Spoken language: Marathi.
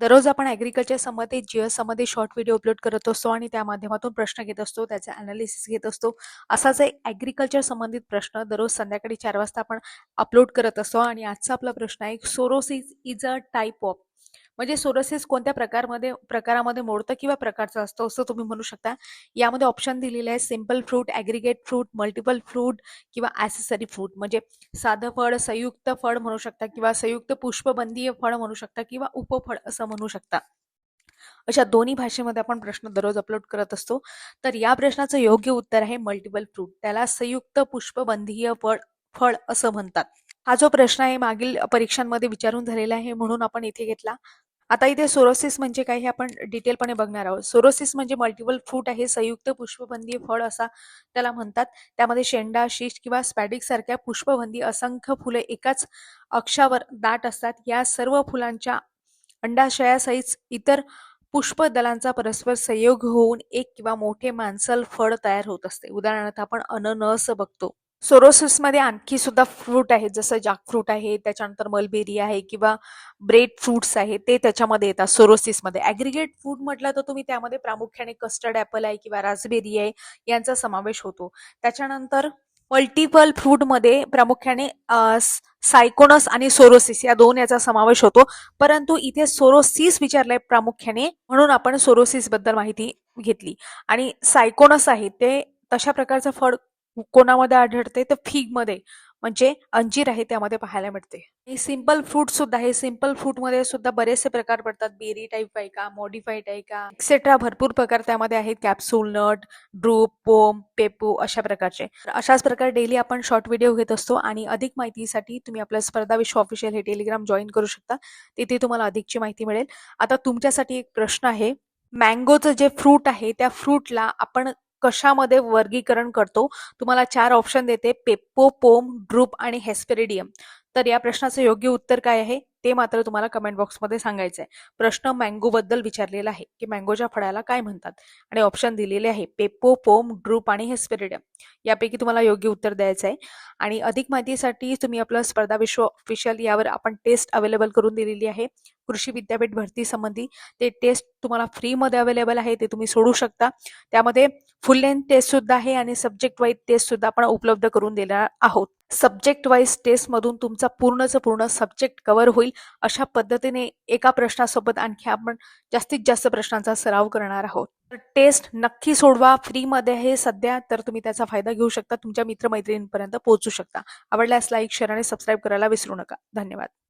दररोज आपण ॲग्रीकल्चर संबंधित, जीएस संबंधित शॉर्ट व्हिडिओ अपलोड करत असतो आणि त्या माध्यमातून प्रश्न घेत असतो, त्याचा ॲनालिसिस घेत असतो. असाच एक ॲग्रीकल्चर संबंधित प्रश्न दररोज संध्याकाळी 4 वाजता आपण अपलोड करत असतो. आणि आजचा आपला प्रश्न आहे, sorosis is a type of, म्हणजे सोरोसिस कोणत्या प्रकारामध्ये मोडतं किंवा प्रकारचं असतं असं तुम्ही म्हणू शकता. यामध्ये ऑप्शन दिलेले आहे: simple fruit, aggregate fruit, multiple fruit किंवा ॲसेसरी फ्रूट. म्हणजे साधं फळ, संयुक्त फळ म्हणू शकता किंवा संयुक्त पुष्पबंधीय फळ म्हणू शकता किंवा उपफळ असं म्हणू शकता. अशा दोन्ही भाषेमध्ये आपण प्रश्न दररोज अपलोड करत असतो. तर या प्रश्नाचं योग्य उत्तर आहे मल्टिपल फ्रूट. त्याला संयुक्त पुष्पबंधीय फळ फळ असं म्हणतात. हा जो प्रश्न आहे मागील परीक्षांमध्ये विचारून झालेला आहे, म्हणून आपण इथे घेतला. आता इथे सोरोसिस म्हणजे काय हे आपण डिटेलपणे बघणार आहोत. सोरोसिस म्हणजे मल्टिपल फ्रूट आहे, संयुक्त पुष्पबंधी फळ असा त्याला म्हणतात. त्यामध्ये शेंडा, शीष किंवा स्पॅडिक सारख्या पुष्पबंधी असंख्य फुले एकाच अक्षावर दाट असतात. या सर्व फुलांच्या अंडाशयासहित इतर पुष्पदलांचा परस्पर संयोग होऊन एक किंवा मोठे मांसल फळ तयार होत असते. उदाहरणार्थ आपण अननस बघतो. सोरोसिसमध्ये आणखी सुद्धा फ्रूट आहेत, जसं जॅकफ्रूट आहे, त्याच्यानंतर मलबेरी आहे किंवा ब्रेड फ्रूट्स आहे, ते त्याच्यामध्ये येतात सोरोसिसमध्ये. ॲग्रिगेट फ्रूट म्हटलं तर तुम्ही त्यामध्ये प्रामुख्याने कस्टर्ड ॲपल आहे किंवा रास्पबेरी आहे यांचा समावेश होतो. त्याच्यानंतर मल्टिपल फ्रूटमध्ये प्रामुख्याने सायकोनस आणि सोरोसिस या दोन याचा समावेश होतो. परंतु इथे सोरोसिस विचारलंय प्रामुख्याने, म्हणून आपण सोरोसिस बद्दल माहिती घेतली. आणि सायकोनस आहे ते तशा प्रकारचं फळ कोणामध्ये आढळते तर फिग मध्ये, म्हणजे अंजीर आहे त्यामध्ये पाहायला मिळते. सिंपल फ्रूट सुद्धा आहे. सिंपल फ्रूट मध्ये सुद्धा बरेचसे प्रकार पडतात. बेरी टाईप आहे का, मॉडिफाईड आहे का, एक्सेट्रा भरपूर प्रकार त्यामध्ये आहेत. कॅप्सूल नट, ड्रूप, पोम, पेपू अशा प्रकारचे. अशाच प्रकारे डेली आपण शॉर्ट व्हिडिओ घेत असतो. आणि अधिक माहितीसाठी तुम्ही आपल्या स्पर्धा विश्व ऑफिशियल हे टेलिग्राम जॉईन करू शकता. तिथे तुम्हाला अधिकची माहिती मिळेल. आता तुमच्यासाठी एक प्रश्न आहे, मँगोचं जे फ्रूट आहे त्या फ्रूटला आपण कशामध्ये वर्गीकरण करतो? तुम्हाला 4 ऑप्शन देते: पेप्पो, पोम, ड्रूप आणि हेस्पेरिडियम. तर या प्रश्नाचं योग्य उत्तर काय आहे ते मात्र तुम्हाला कमेंट बॉक्समध्ये सांगायचं आहे. प्रश्न मँगो बद्दल विचारलेला आहे की मँगोच्या फळाला काय म्हणतात, आणि ऑप्शन दिलेले आहे पेप्पो, पोम, ड्रूप आणि हेस्पेरिडियम. यापैकी तुम्हाला योग्य उत्तर द्यायचं आहे. आणि अधिक माहितीसाठी तुम्ही आपलं स्पर्धा विश्व ऑफिशियल यावर आपण टेस्ट अवेलेबल करून दिलेली आहे. कृषी विद्यापीठ भरती संबंधी ते टेस्ट तुम्हाला फ्रीमध्ये अवेलेबल आहे, ते तुम्ही सोडू शकता. त्यामध्ये फुल लेंथ टेस्ट सुद्धा आहे आणि सब्जेक्ट वाईज टेस्ट सुद्धा आपण उपलब्ध करून देणार आहोत. सब्जेक्ट वाईज टेस्ट मधून तुमचा पूर्ण सब्जेक्ट कव्हर होईल अशा पद्धतीने एका प्रश्नासोबत आणखी आपण जास्तीत जास्त प्रश्नांचा सराव करणार आहोत. टेस्ट नक्की सोडवा, फ्रीमध्ये आहे सध्या, तर तुम्ही त्याचा फायदा घेऊ शकता, तुमच्या मित्रमैत्रिणींपर्यंत पोहोचू शकता. आवडल्यास लाईक, शेअर आणि सबस्क्राईब करायला विसरू नका. धन्यवाद.